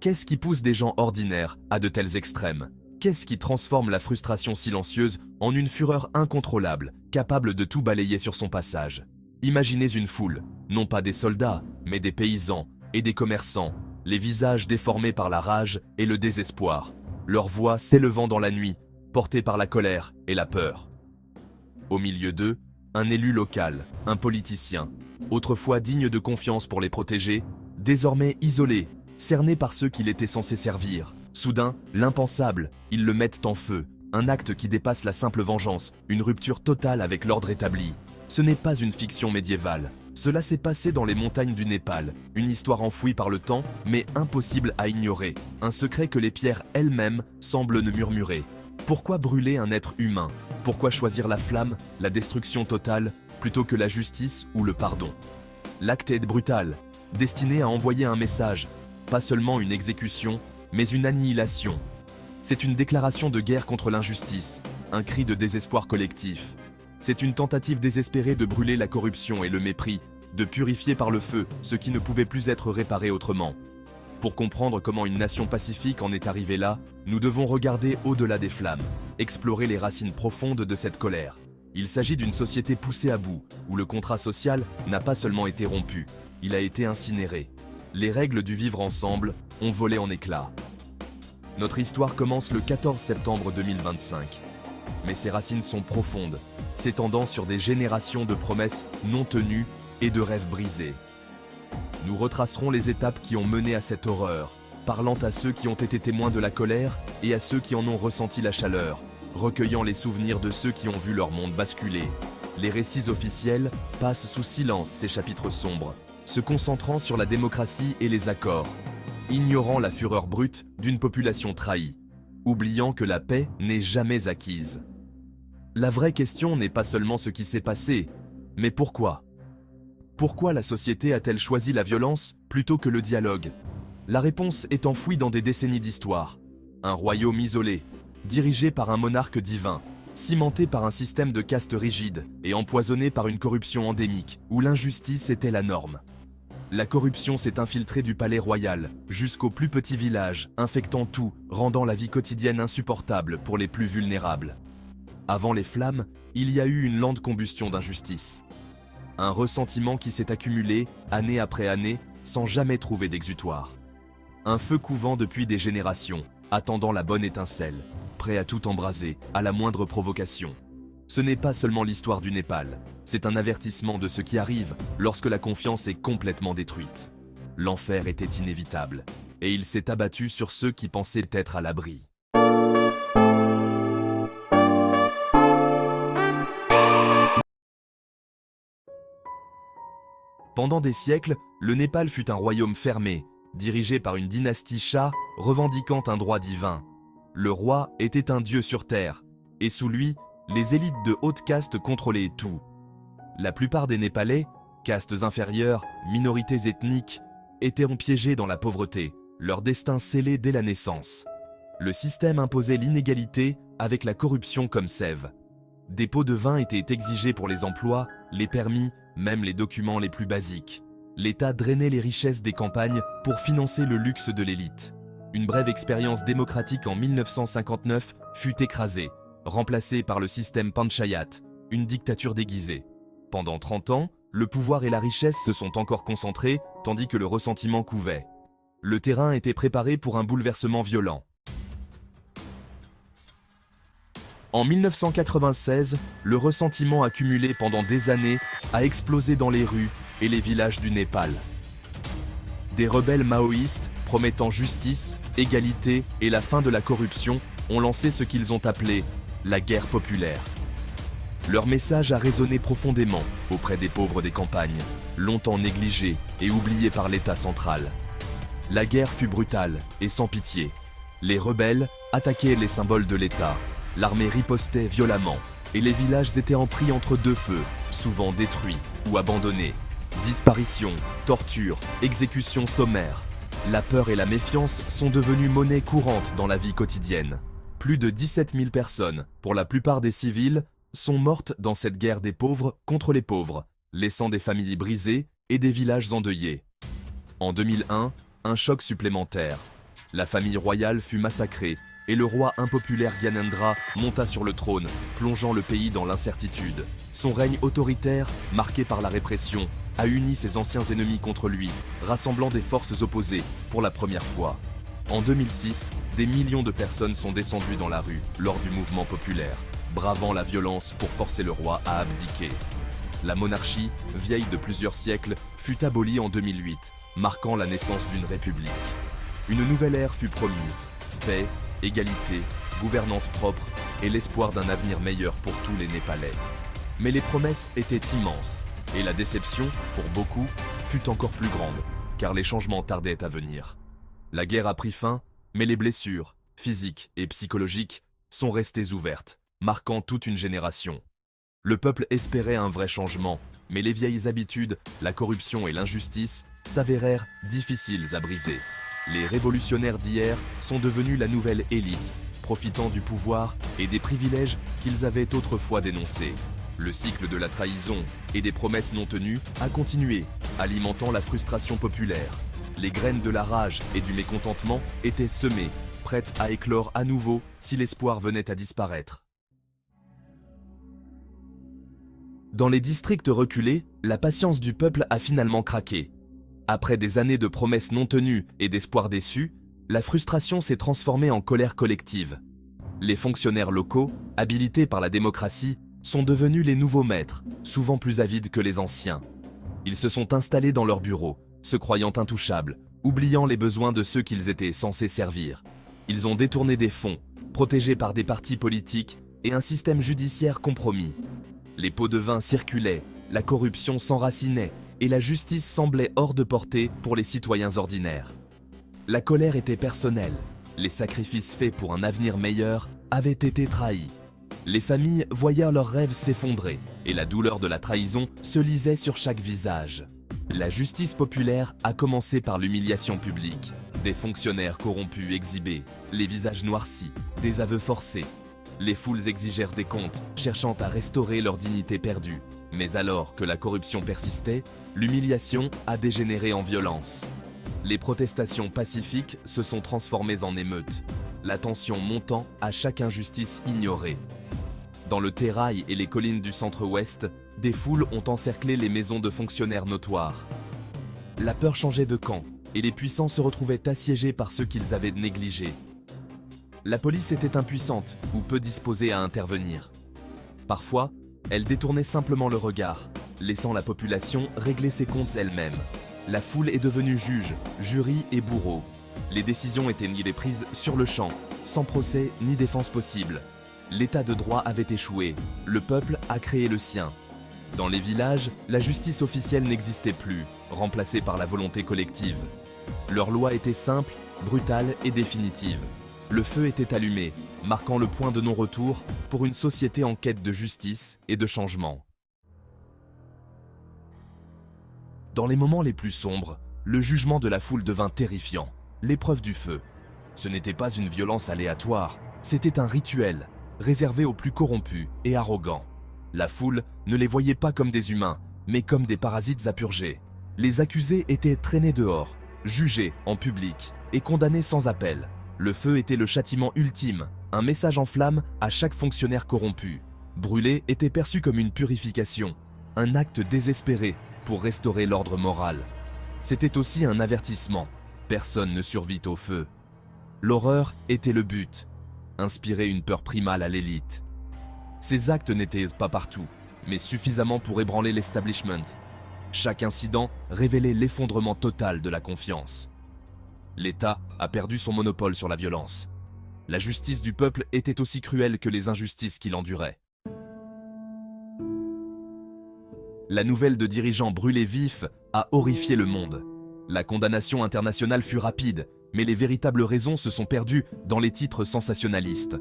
Qu'est-ce qui pousse des gens ordinaires à de tels extrêmes? Qu'est-ce qui transforme la frustration silencieuse en une fureur incontrôlable, capable de tout balayer sur son passage? Imaginez une foule, non pas des soldats, mais des paysans et des commerçants, les visages déformés par la rage et le désespoir, leurs voix s'élevant dans la nuit, portées par la colère et la peur. Au milieu d'eux, un élu local, un politicien, autrefois digne de confiance pour les protéger, désormais isolé, cerné par ceux qu'il était censé servir. Soudain, l'impensable, ils le mettent en feu, un acte qui dépasse la simple vengeance, une rupture totale avec l'ordre établi. Ce n'est pas une fiction médiévale. Cela s'est passé dans les montagnes du Népal, une histoire enfouie par le temps, mais impossible à ignorer, un secret que les pierres elles-mêmes semblent ne murmurer. Pourquoi brûler un être humain? Pourquoi choisir la flamme, la destruction totale, plutôt que la justice ou le pardon? L'acte est brutal, destiné à envoyer un message, pas seulement une exécution, mais une annihilation. C'est une déclaration de guerre contre l'injustice, un cri de désespoir collectif. C'est une tentative désespérée de brûler la corruption et le mépris, de purifier par le feu ce qui ne pouvait plus être réparé autrement. Pour comprendre comment une nation pacifique en est arrivée là, nous devons regarder au-delà des flammes, explorer les racines profondes de cette colère. Il s'agit d'une société poussée à bout, où le contrat social n'a pas seulement été rompu, il a été incinéré. Les règles du vivre ensemble ont volé en éclats. Notre histoire commence le 14 septembre 2025. Mais ses racines sont profondes, s'étendant sur des générations de promesses non tenues et de rêves brisés. Nous retracerons les étapes qui ont mené à cette horreur, parlant à ceux qui ont été témoins de la colère et à ceux qui en ont ressenti la chaleur, recueillant les souvenirs de ceux qui ont vu leur monde basculer. Les récits officiels passent sous silence ces chapitres sombres, se concentrant sur la démocratie et les accords, ignorant la fureur brute d'une population trahie, oubliant que la paix n'est jamais acquise. La vraie question n'est pas seulement ce qui s'est passé, mais pourquoi? Pourquoi la société a-t-elle choisi la violence plutôt que le dialogue? La réponse est enfouie dans des décennies d'histoire. Un royaume isolé, dirigé par un monarque divin, cimenté par un système de caste rigide et empoisonné par une corruption endémique, où l'injustice était la norme. La corruption s'est infiltrée du palais royal jusqu'aux plus petits villages, infectant tout, rendant la vie quotidienne insupportable pour les plus vulnérables. Avant les flammes, il y a eu une lente combustion d'injustice. Un ressentiment qui s'est accumulé, année après année, sans jamais trouver d'exutoire. Un feu couvant depuis des générations, attendant la bonne étincelle, prêt à tout embraser, à la moindre provocation. Ce n'est pas seulement l'histoire du Népal, c'est un avertissement de ce qui arrive lorsque la confiance est complètement détruite. L'enfer était inévitable, et il s'est abattu sur ceux qui pensaient être à l'abri. Pendant des siècles, le Népal fut un royaume fermé, dirigé par une dynastie Shah revendiquant un droit divin. Le roi était un dieu sur terre, et sous lui, les élites de haute caste contrôlaient tout. La plupart des Népalais, castes inférieures, minorités ethniques, étaient piégés dans la pauvreté, leur destin scellé dès la naissance. Le système imposait l'inégalité avec la corruption comme sève. Des pots de vin étaient exigés pour les emplois, les permis, même les documents les plus basiques. L'État drainait les richesses des campagnes pour financer le luxe de l'élite. Une brève expérience démocratique en 1959 fut écrasée, remplacée par le système Panchayat, une dictature déguisée. Pendant 30 ans, le pouvoir et la richesse se sont encore concentrés, tandis que le ressentiment couvait. Le terrain était préparé pour un bouleversement violent. En 1996, le ressentiment accumulé pendant des années a explosé dans les rues et les villages du Népal. Des rebelles maoïstes, promettant justice, égalité et la fin de la corruption, ont lancé ce qu'ils ont appelé la guerre populaire. Leur message a résonné profondément auprès des pauvres des campagnes, longtemps négligés et oubliés par l'État central. La guerre fut brutale et sans pitié. Les rebelles attaquaient les symboles de l'État. L'armée ripostait violemment et les villages étaient pris entre deux feux, souvent détruits ou abandonnés. Disparitions, tortures, exécutions sommaires. La peur et la méfiance sont devenues monnaie courante dans la vie quotidienne. Plus de 17 000 personnes, pour la plupart des civils, sont mortes dans cette guerre des pauvres contre les pauvres, laissant des familles brisées et des villages endeuillés. En 2001, un choc supplémentaire. La famille royale fut massacrée et le roi impopulaire Gyanendra monta sur le trône, plongeant le pays dans l'incertitude. Son règne autoritaire, marqué par la répression, a uni ses anciens ennemis contre lui, rassemblant des forces opposées pour la première fois. En 2006, des millions de personnes sont descendues dans la rue lors du mouvement populaire, bravant la violence pour forcer le roi à abdiquer. La monarchie, vieille de plusieurs siècles, fut abolie en 2008, marquant la naissance d'une république. Une nouvelle ère fut promise, paix, égalité, gouvernance propre et l'espoir d'un avenir meilleur pour tous les Népalais. Mais les promesses étaient immenses, et la déception, pour beaucoup, fut encore plus grande, car les changements tardaient à venir. La guerre a pris fin, mais les blessures, physiques et psychologiques, sont restées ouvertes, marquant toute une génération. Le peuple espérait un vrai changement, mais les vieilles habitudes, la corruption et l'injustice s'avérèrent difficiles à briser. Les révolutionnaires d'hier sont devenus la nouvelle élite, profitant du pouvoir et des privilèges qu'ils avaient autrefois dénoncés. Le cycle de la trahison et des promesses non tenues a continué, alimentant la frustration populaire. Les graines de la rage et du mécontentement étaient semées, prêtes à éclore à nouveau si l'espoir venait à disparaître. Dans les districts reculés, la patience du peuple a finalement craqué. Après des années de promesses non tenues et d'espoirs déçus, la frustration s'est transformée en colère collective. Les fonctionnaires locaux, habilités par la démocratie, sont devenus les nouveaux maîtres, souvent plus avides que les anciens. Ils se sont installés dans leurs bureaux, se croyant intouchables, oubliant les besoins de ceux qu'ils étaient censés servir. Ils ont détourné des fonds, protégés par des partis politiques et un système judiciaire compromis. Les pots de vin circulaient, la corruption s'enracinait et la justice semblait hors de portée pour les citoyens ordinaires. La colère était personnelle, les sacrifices faits pour un avenir meilleur avaient été trahis. Les familles voyaient leurs rêves s'effondrer et la douleur de la trahison se lisait sur chaque visage. La justice populaire a commencé par l'humiliation publique, des fonctionnaires corrompus exhibés, les visages noircis, des aveux forcés. Les foules exigèrent des comptes, cherchant à restaurer leur dignité perdue. Mais alors que la corruption persistait, l'humiliation a dégénéré en violence. Les protestations pacifiques se sont transformées en émeutes, la tension montant à chaque injustice ignorée. Dans le Térail et les collines du centre-ouest, des foules ont encerclé les maisons de fonctionnaires notoires. La peur changeait de camp, et les puissants se retrouvaient assiégés par ceux qu'ils avaient négligés. La police était impuissante ou peu disposée à intervenir. Parfois, elle détournait simplement le regard, laissant la population régler ses comptes elle-même. La foule est devenue juge, jury et bourreau. Les décisions étaient prises sur le champ, sans procès ni défense possible. L'état de droit avait échoué, le peuple a créé le sien. Dans les villages, la justice officielle n'existait plus, remplacée par la volonté collective. Leurs lois étaient simples, brutales et définitives. Le feu était allumé, marquant le point de non-retour pour une société en quête de justice et de changement. Dans les moments les plus sombres, le jugement de la foule devint terrifiant. L'épreuve du feu. Ce n'était pas une violence aléatoire, c'était un rituel, réservé aux plus corrompus et arrogants. La foule ne les voyait pas comme des humains, mais comme des parasites à purger. Les accusés étaient traînés dehors, jugés en public et condamnés sans appel. Le feu était le châtiment ultime, un message en flammes à chaque fonctionnaire corrompu. Brûler était perçu comme une purification, un acte désespéré pour restaurer l'ordre moral. C'était aussi un avertissement. Personne ne survit au feu. L'horreur était le but, inspirer une peur primale à l'élite. Ces actes n'étaient pas partout, mais suffisamment pour ébranler l'establishment. Chaque incident révélait l'effondrement total de la confiance. L'État a perdu son monopole sur la violence. La justice du peuple était aussi cruelle que les injustices qu'il endurait. La nouvelle de dirigeants brûlés vifs a horrifié le monde. La condamnation internationale fut rapide, mais les véritables raisons se sont perdues dans les titres sensationnalistes.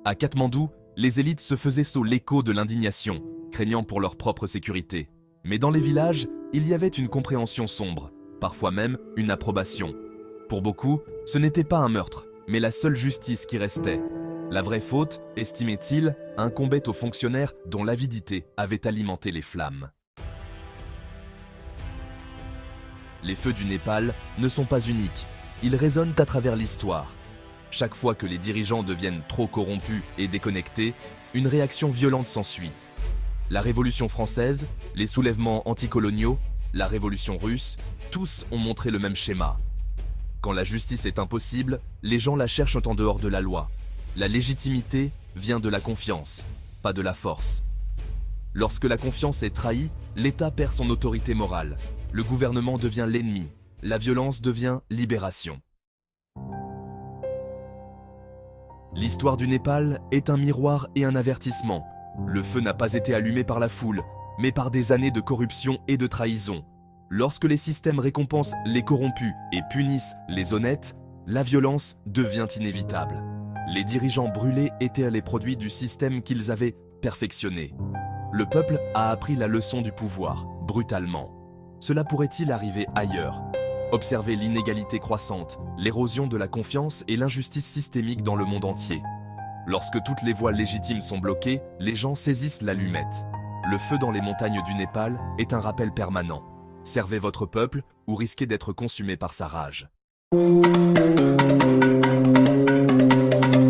À Katmandou, les élites se faisaient l'écho de l'indignation, craignant pour leur propre sécurité. Mais dans les villages, il y avait une compréhension sombre, parfois même une approbation. Pour beaucoup, ce n'était pas un meurtre, mais la seule justice qui restait. La vraie faute, estimait-il, incombait aux fonctionnaires dont l'avidité avait alimenté les flammes. Les feux du Népal ne sont pas uniques. Ils résonnent à travers l'histoire. Chaque fois que les dirigeants deviennent trop corrompus et déconnectés, une réaction violente s'ensuit. La Révolution française, les soulèvements anticoloniaux, la Révolution russe, tous ont montré le même schéma. Quand la justice est impossible, les gens la cherchent en dehors de la loi. La légitimité vient de la confiance, pas de la force. Lorsque la confiance est trahie, l'État perd son autorité morale. Le gouvernement devient l'ennemi. La violence devient libération. L'histoire du Népal est un miroir et un avertissement. Le feu n'a pas été allumé par la foule, mais par des années de corruption et de trahison. Lorsque les systèmes récompensent les corrompus et punissent les honnêtes, la violence devient inévitable. Les dirigeants brûlés étaient les produits du système qu'ils avaient perfectionné. Le peuple a appris la leçon du pouvoir, brutalement. Cela pourrait-il arriver ailleurs? Observez l'inégalité croissante, l'érosion de la confiance et l'injustice systémique dans le monde entier. Lorsque toutes les voies légitimes sont bloquées, les gens saisissent l'allumette. Le feu dans les montagnes du Népal est un rappel permanent. Servez votre peuple ou risquez d'être consumé par sa rage.